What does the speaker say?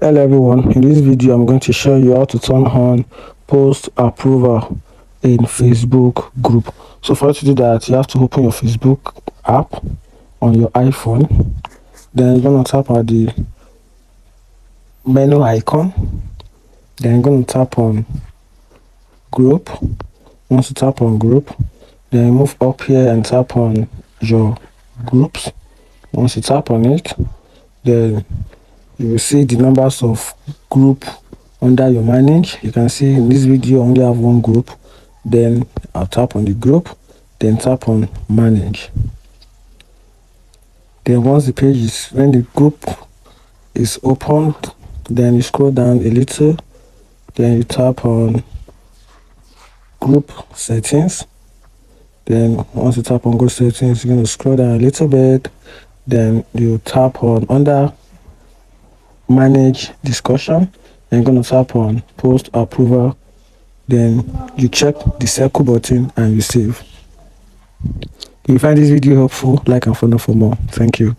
Hello everyone, in this video I'm going to show you how to turn on post approval in Facebook group. So for you to do that, you have to open your Facebook app on your iPhone. Then you're going to tap at the menu icon. Then you're going to tap on group. Once you tap on group, then you move up here and tap on your groups. Once you tap on it, then you will see the numbers of group under your manage. You can see in this video I only have one group. Then I'll tap on the group, then tap on manage. Then once the page is, when the group is opened, then you scroll down a little, then you tap on group settings. Then once you tap on group settings, you're going to scroll down a little bit, then you tap on under manage discussion, and you're going to tap on post approval. Then you check the circle button and you save. If you find this video helpful, like and follow for more. Thank you.